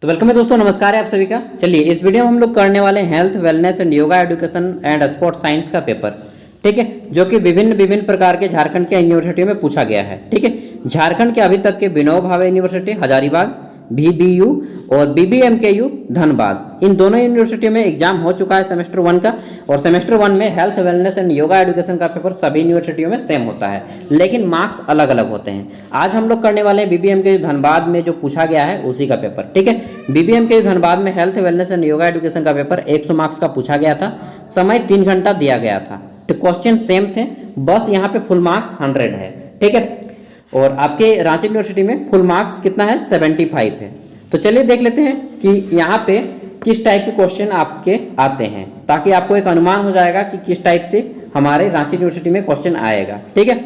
तो वेलकम है दोस्तों, नमस्कार है आप सभी का। चलिए इस वीडियो में हम लोग करने वाले हैं health wellness and yoga education and sports science का पेपर। ठीक है, जो कि विभिन्न प्रकार के झारखंड के यूनिवर्सिटियों में पूछा गया है। ठीक है, झारखंड के अभी तक के विनोबा भावे यूनिवर्सिटी हजारीबाग, VBU और BBMKU धनबाद, इन दोनों यूनिवर्सिटियों में एग्जाम हो चुका है सेमेस्टर 1 का। और सेमेस्टर 1 में health wellness and yoga education का पेपर सभी यूनिवर्सिटियों में सेम होता है, लेकिन मार्क्स अलग अलग होते हैं। आज हम लोग करने वाले हैं BBMKU धनबाद में जो पूछा गया है उसी का पेपर। ठीक है, BBMKU धनबाद में health wellness and yoga education का पेपर 100 मार्क्स का पूछा गया था। समय 3 घंटा दिया गया था। तो क्वेश्चन सेम थे, बस यहाँ पे फुल मार्क्स 100 है। ठीक है, और आपके रांची यूनिवर्सिटी में फुल मार्क्स कितना है, 75 है। तो चलिए देख लेते हैं कि यहाँ पे किस टाइप के क्वेश्चन आपके आते हैं, ताकि आपको एक अनुमान हो जाएगा कि किस टाइप से हमारे रांची यूनिवर्सिटी में क्वेश्चन आएगा। ठीक है,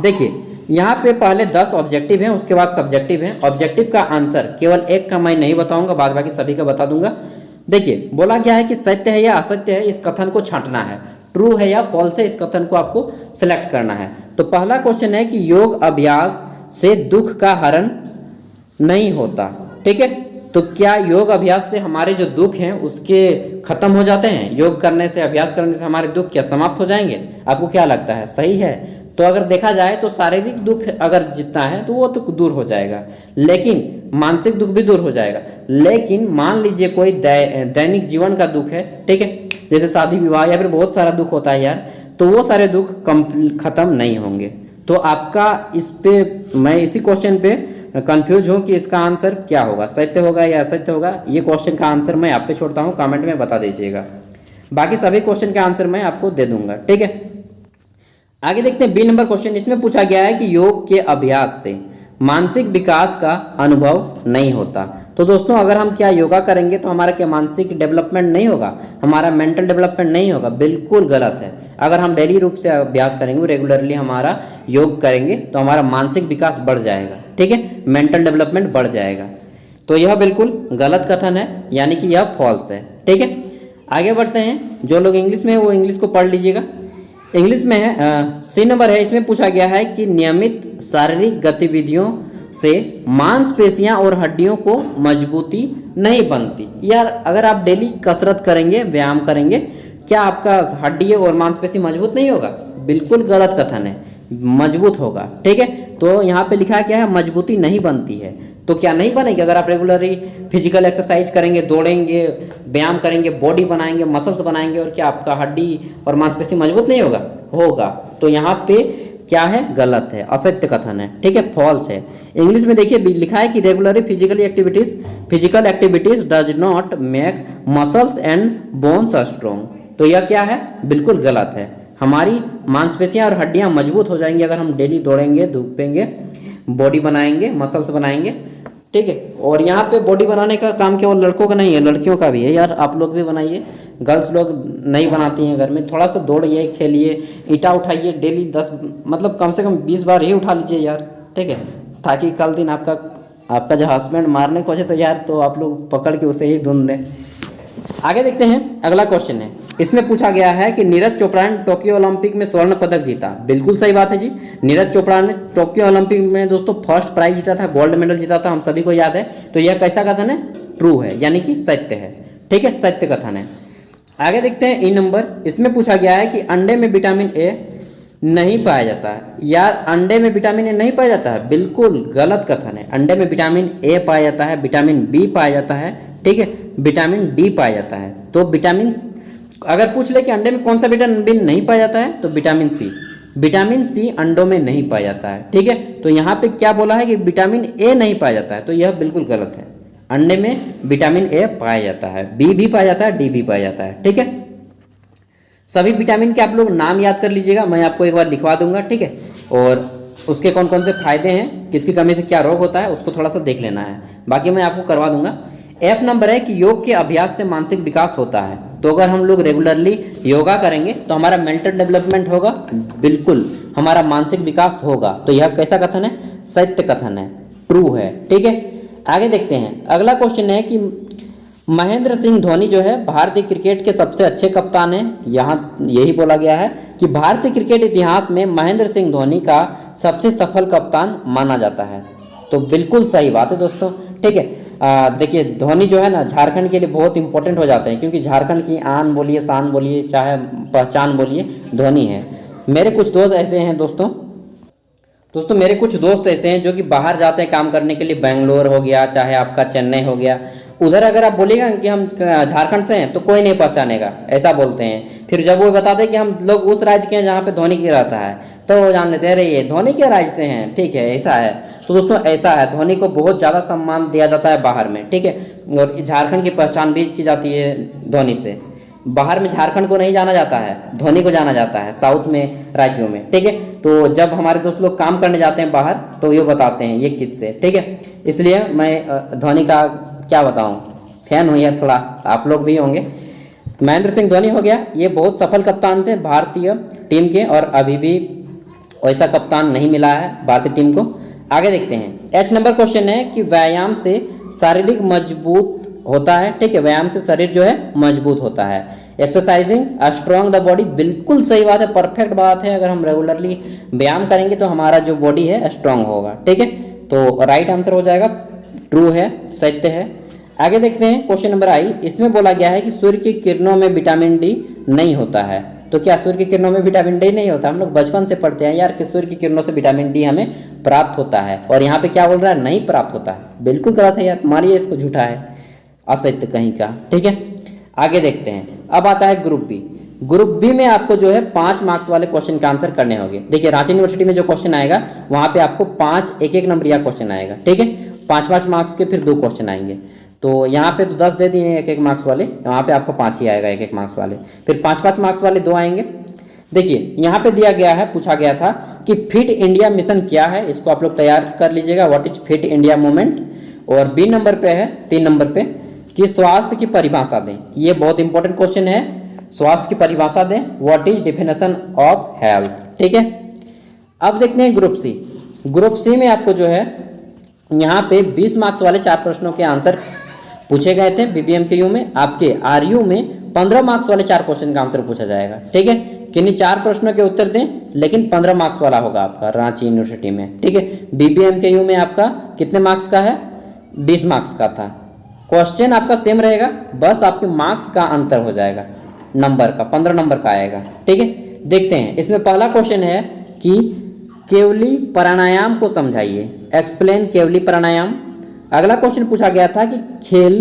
देखिए यहाँ पे पहले 10 ऑब्जेक्टिव हैं, उसके बाद सब्जेक्टिव है। ऑब्जेक्टिव का आंसर केवल एक का मैं नहीं बताऊंगा, बाद बाकी सभी का बता दूंगा। देखिए बोला गया है कि सत्य है या असत्य है, इस कथन को छांटना है। ट्रू है या फॉल्स है, इस कथन को आपको सिलेक्ट करना है। तो पहला क्वेश्चन है कि योग अभ्यास से दुख का हरण नहीं होता। ठीक है, तो क्या योग अभ्यास से हमारे जो दुख हैं उसके खत्म हो जाते हैं? योग करने से, अभ्यास करने से हमारे दुख क्या समाप्त हो जाएंगे? आपको क्या लगता है, सही है? तो अगर देखा जाए तो शारीरिक दुख अगर जितना है तो वो तो दूर हो जाएगा, लेकिन मानसिक दुख भी दूर हो जाएगा। लेकिन मान लीजिए कोई दैनिक जीवन का दुख है, ठीक है, जैसे शादी विवाह या फिर बहुत सारा दुख होता है यार, तो वो सारे दुख खत्म नहीं होंगे। तो आपका इस पे, मैं इसी क्वेश्चन पे कंफ्यूज हूँ कि इसका आंसर क्या होगा, सत्य होगा या असत्य होगा। ये क्वेश्चन का आंसर मैं आप पे छोड़ता हूँ, कमेंट में बता दीजिएगा। बाकी सभी क्वेश्चन के आंसर मैं आपको दे दूंगा। ठीक है, आगे देखते हैं बी नंबर क्वेश्चन। इसमें पूछा गया है कि योग के अभ्यास से मानसिक विकास का अनुभव नहीं होता। तो दोस्तों अगर हम क्या योगा करेंगे तो हमारा क्या मानसिक डेवलपमेंट नहीं होगा, हमारा मेंटल डेवलपमेंट नहीं होगा? बिल्कुल गलत है। अगर हम डेली रूप से अभ्यास करेंगे, रेगुलरली हमारा योग करेंगे तो हमारा मानसिक विकास बढ़ जाएगा। ठीक है, मेंटल डेवलपमेंट बढ़ जाएगा। तो यह बिल्कुल गलत कथन है, यानी कि यह फॉल्स है। ठीक है, आगे बढ़ते हैं। जो लोग इंग्लिश में है वो इंग्लिश को पढ़ लीजिएगा। इंग्लिश में है, सी नंबर है। इसमें पूछा गया है कि नियमित शारीरिक गतिविधियों से मांसपेशियां और हड्डियों को मजबूती नहीं बनती। यार अगर आप डेली कसरत करेंगे, व्यायाम करेंगे, क्या आपका हड्डी और मांसपेशी मजबूत नहीं होगा? बिल्कुल गलत कथन है, मजबूत होगा। ठीक है, तो यहाँ पे लिखा क्या है, मजबूती नहीं बनती है। तो क्या नहीं बनेगी? अगर आप रेगुलरली फिजिकल एक्सरसाइज करेंगे, दौड़ेंगे, व्यायाम करेंगे, बॉडी बनाएंगे, मसल्स बनाएंगे, और क्या आपका हड्डी और मांसपेशी मजबूत नहीं होगा? होगा। तो यहाँ पे क्या है, गलत है, असत्य कथन है। ठीक है, फॉल्स है। इंग्लिश में देखिए लिखा है कि regularly physical activities does not make muscles and bones strong. तो यह क्या है, बिल्कुल गलत है। हमारी मांसपेशियां और हड्डियां मजबूत हो जाएंगी अगर हम डेली दौड़ेंगे, धूपेंगे, बॉडी बनाएंगे, मसल्स बनाएंगे। ठीक है, और यहाँ पे बॉडी बनाने का काम केवल लड़कों का नहीं है, लड़कियों का भी है। यार आप लोग भी बनाइए, गर्ल्स लोग नहीं बनाती हैं घर में। थोड़ा सा दौड़िए, खेलिए, ईंटा उठाइए डेली 10, मतलब कम से कम 20 बार ही उठा लीजिए यार। ठीक है, ताकि कल दिन आपका जो हस्बैंड मारने को तो यार, तो आप लोग पकड़ के उसे ही धुन दें। आगे देखते हैं, अगला क्वेश्चन है। इसमें पूछा गया है कि नीरज चोपड़ा ने टोक्यो ओलंपिक में स्वर्ण पदक जीता। बिल्कुल सही बात है जी, नीरज चोपड़ा ने टोक्यो ओलंपिक में दोस्तों फर्स्ट प्राइज जीता था, गोल्ड मेडल जीता था, हम सभी को याद है। तो यह कैसा कथन है, ट्रू है, यानी कि सत्य है। ठीक है, सत्य कथन है। आगे देखते हैं ई नंबर। इसमें पूछा गया है कि अंडे में विटामिन ए नहीं पाया जाता है। यार अंडे में विटामिन ए नहीं पाया जाता है, बिल्कुल गलत कथन है। अंडे में विटामिन ए पाया जाता है, विटामिन बी पाया जाता है, ठीक है, विटामिन डी पाया जाता है। तो विटामिन, अगर पूछ ले कि अंडे में कौन सा विटामिन नहीं पाया जाता है, तो विटामिन सी। विटामिन सी अंडों में नहीं पाया जाता है। ठीक है, तो यहाँ पे क्या बोला है कि विटामिन ए नहीं पाया जाता है, तो यह बिल्कुल गलत है। अंडे में विटामिन ए पाया जाता है, बी भी पाया जाता है, डी भी पाया जाता है। ठीक है, सभी विटामिन के आप लोग नाम याद कर लीजिएगा, मैं आपको एक बार लिखवा दूंगा। ठीक है, और उसके कौन कौन से फायदे हैं, किसकी कमी से क्या रोग होता है, उसको थोड़ा सा देख लेना है, बाकी मैं आपको करवा दूंगा। एफ नंबर है कि योग के अभ्यास से मानसिक विकास होता है। तो अगर हम लोग रेगुलरली योगा करेंगे तो हमारा मेंटल डेवलपमेंट होगा, बिल्कुल हमारा मानसिक विकास होगा। तो यह कैसा कथन है, सत्य कथन है, ट्रू है। ठीक है, आगे देखते हैं। अगला क्वेश्चन है कि महेंद्र सिंह धोनी जो है भारतीय क्रिकेट के सबसे अच्छे कप्तान हैं। यहाँ यही बोला गया है कि भारतीय क्रिकेट इतिहास में महेंद्र सिंह धोनी का सबसे सफल कप्तान माना जाता है। तो बिल्कुल सही बात है दोस्तों। ठीक है, देखिए धोनी जो है ना झारखंड के लिए बहुत इंपॉर्टेंट हो जाते हैं, क्योंकि झारखंड की आन बोलिए शान बोलिए चाहे पहचान बोलिए धोनी है। मेरे कुछ दोस्त ऐसे हैं दोस्तों मेरे कुछ दोस्त ऐसे हैं जो कि बाहर जाते हैं काम करने के लिए, बेंगलोर हो गया चाहे आपका चेन्नई हो गया, उधर अगर आप बोलिएगा कि हम झारखंड से हैं तो कोई नहीं पहचानेगा, ऐसा बोलते हैं। फिर जब वो बताते कि हम लोग उस राज्य के हैं जहाँ पे धोनी की रहता है तो वो जान लेते हैं अरे ये धोनी के राज्य से हैं, ठीक है ऐसा है। तो दोस्तों ऐसा है, धोनी को बहुत ज़्यादा सम्मान दिया जाता है बाहर में, ठीक है, और झारखंड की पहचान भी की जाती है धोनी से। बाहर में झारखंड को नहीं जाना जाता है, धोनी को जाना जाता है साउथ में राज्यों में, ठीक है। तो जब हमारे दोस्त लोग काम करने जाते हैं बाहर तो ये बताते हैं ये किससे, ठीक है। इसलिए मैं धोनी का क्या बताऊं, फैन हूँ यार थोड़ा, आप लोग भी होंगे। महेंद्र सिंह धोनी हो गया, ये बहुत सफल कप्तान थे भारतीय टीम के, और अभी भी वैसा कप्तान नहीं मिला है भारतीय टीम को। आगे देखते हैं। एच नंबर क्वेश्चन है कि व्यायाम से शारीरिक मजबूत होता है, ठीक है, व्यायाम से शरीर जो है मजबूत होता है। एक्सरसाइजिंग स्ट्रॉन्ग द बॉडी, बिल्कुल सही बात है, परफेक्ट बात है। अगर हम रेगुलरली व्यायाम करेंगे तो हमारा जो बॉडी है स्ट्रांग होगा, ठीक है। तो राइट आंसर हो जाएगा, ट्रू है, सत्य है। आगे देखते हैं क्वेश्चन नंबर आई। इसमें बोला गया है कि सूर्य की किरणों में विटामिन डी नहीं होता है। तो क्या सूर्य की किरणों में विटामिन डी नहीं होता? हम लोग बचपन से पढ़ते हैं यार कि सूर्य की किरणों से विटामिन डी हमें प्राप्त होता है, और यहाँ पे क्या बोल रहा है, नहीं प्राप्त होता है। बिल्कुल गलत है यार, मानिए इसको झूठा है, असत्य कहीं का, ठीक है। आगे देखते हैं। अब आता है ग्रुप बी। ग्रुप बी में आपको जो है 5 मार्क्स वाले क्वेश्चन का आंसर करने होंगे। देखिए रांची यूनिवर्सिटी में जो क्वेश्चन आएगा वहाँ पे आपको 5 एक नंबरिया क्वेश्चन आएगा, ठीक है। 5 मार्क्स के फिर 2 क्वेश्चन आएंगे। तो यहाँ पे तो 10 दे दिए हैं 1 मार्क्स वाले, वहाँ पे आपको 5 ही आएगा 1 मार्क्स वाले, फिर 5 मार्क्स वाले 2 आएंगे। देखिए यहाँ पे दिया गया है, पूछा गया था कि फिट इंडिया मिशन क्या है, इसको आप लोग तैयार कर लीजिएगा, what is fit India movement. और बी नंबर पे है 3 नंबर पे कि स्वास्थ्य की परिभाषा दें। ये बहुत इंपॉर्टेंट क्वेश्चन है, स्वास्थ्य की परिभाषा दें, what is definition of health, ठीक है। अब देखते हैं ग्रुप सी। ग्रुप सी में आपको जो है यहाँ पे 20 मार्क्स वाले 4 प्रश्नों के आंसर पूछे गए थे। BBMKU में आपके RU में 15 मार्क्स वाले 4 क्वेश्चन का आंसर पूछा जाएगा, ठीक है। किन्हीं 4 प्रश्नों के उत्तर दें, लेकिन 15 मार्क्स वाला होगा आपका रांची यूनिवर्सिटी में, ठीक है। BBMKU में आपका कितने मार्क्स का है, 20 मार्क्स का था। क्वेश्चन आपका सेम रहेगा, बस आपके मार्क्स का अंतर हो जाएगा, नंबर का 15 नंबर का आएगा, ठीक है। देखते हैं, इसमें पहला क्वेश्चन है कि केवली प्राणायाम को समझाइए, एक्सप्लेन केवली प्राणायाम। अगला क्वेश्चन पूछा गया था कि खेल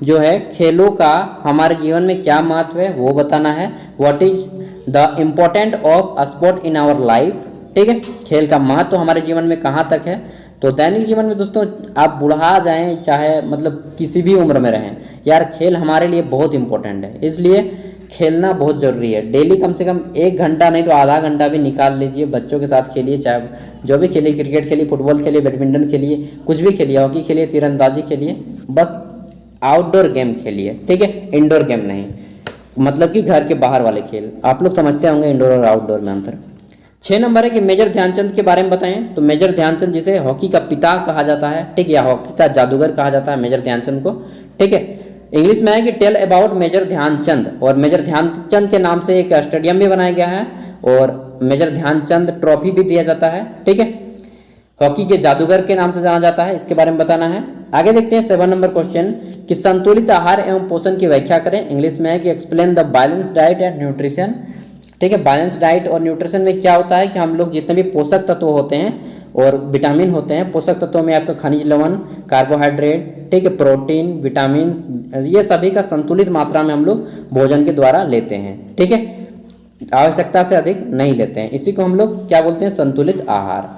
जो है, खेलों का हमारे जीवन में क्या महत्व है वो बताना है, what is the important of sport in our life, ठीक है। खेल का महत्व हमारे जीवन में कहाँ तक है। तो दैनिक जीवन में दोस्तों आप बुढ़ा जाएं चाहे मतलब किसी भी उम्र में रहें, यार खेल हमारे लिए बहुत इंपॉर्टेंट है, इसलिए खेलना बहुत ज़रूरी है। डेली कम से कम 1 घंटा नहीं तो आधा घंटा भी निकाल लीजिए, बच्चों के साथ खेलिए, चाहे जो भी खेलिए, क्रिकेट खेलिए, फुटबॉल खेलिए, बैडमिंटन खेलिए, कुछ भी खेलिए, हॉकी खेलिए, तीरंदाजी खेलिए, बस आउटडोर गेम खेलिए, ठीक है, इंडोर गेम नहीं, मतलब कि घर के बाहर वाले खेल। आप लोग समझते होंगे इंडोर और आउटडोर में अंतर। 6 नंबर है कि मेजर ध्यानचंद के बारे में बताएं। तो मेजर ध्यानचंद जिसे हॉकी का पिता कहा जाता है, ठीक है, या हॉकी का जादूगर कहा जाता है मेजर ध्यानचंद को, ठीक है। इंग्लिश में है कि टेल अबाउट मेजर ध्यानचंद, और मेजर ध्यानचंद के नाम से एक स्टेडियम भी बनाया गया है, और मेजर ध्यानचंद ट्रॉफी भी दिया जाता है, ठीक है। हॉकी के जादूगर के नाम से जाना जाता है, इसके बारे में बताना है। आगे देखते हैं 7 नंबर क्वेश्चन कि संतुलित आहार एवं पोषण की व्याख्या करें। इंग्लिश में है कि explain the balance diet and nutrition, ठीक है। बैलेंस डाइट और न्यूट्रिशन में क्या होता है कि हम लोग जितने भी पोषक तत्व होते हैं और विटामिन होते हैं, पोषक तत्वों में आपका खनिज लवण, कार्बोहाइड्रेट, ठीक है, प्रोटीन, विटामिन, ये सभी का संतुलित मात्रा में हम लोग भोजन के द्वारा लेते हैं, ठीक है, आवश्यकता से अधिक नहीं लेते हैं, इसी को हम लोग क्या बोलते हैं, संतुलित आहार।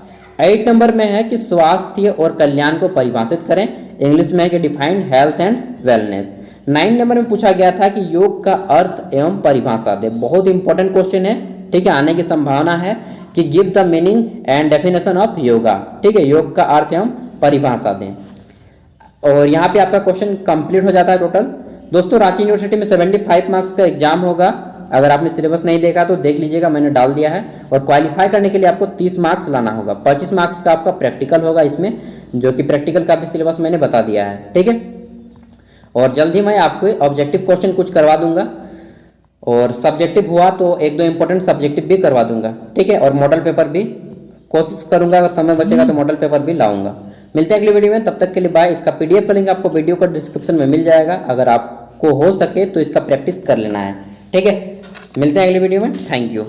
8 नंबर में है कि स्वास्थ्य और कल्याण को परिभाषित करें। इंग्लिश में है कि define health and wellness. 9 number में पूछा गया था कि योग का अर्थ एवं परिभाषा दे। बहुत इंपॉर्टेंट क्वेश्चन है, ठीक है, आने की संभावना है कि give the meaning and definition of yoga, ठीक है, योग का अर्थ एवं परिभाषा दें। और यहाँ पे आपका क्वेश्चन कंप्लीट हो जाता है टोटल। दोस्तों रांची यूनिवर्सिटी में 75 मार्क्स का एग्जाम होगा, अगर आपने सिलेबस नहीं देखा तो देख लीजिएगा, मैंने डाल दिया है। और क्वालिफाई करने के लिए आपको 30 मार्क्स लाना होगा। 25 मार्क्स का आपका प्रैक्टिकल होगा इसमें, जो कि प्रैक्टिकल का भी सिलेबस मैंने बता दिया है, ठीक है। और जल्द ही मैं आपको ऑब्जेक्टिव क्वेश्चन कुछ करवा दूंगा, और सब्जेक्टिव हुआ तो 1-2 इंपॉर्टेंट सब्जेक्टिव भी करवा दूंगा, ठीक है। और मॉडल पेपर भी कोशिश करूंगा, अगर समय बचेगा तो मॉडल पेपर भी लाऊंगा। मिलते हैं अगली वीडियो में, तब तक के लिए बाय। इसका PDF का लिंक आपको वीडियो का डिस्क्रिप्शन में मिल जाएगा, अगर आपको हो सके तो इसका प्रैक्टिस कर लेना है। ठीक है, मिलते हैं अगली वीडियो में। Thank you.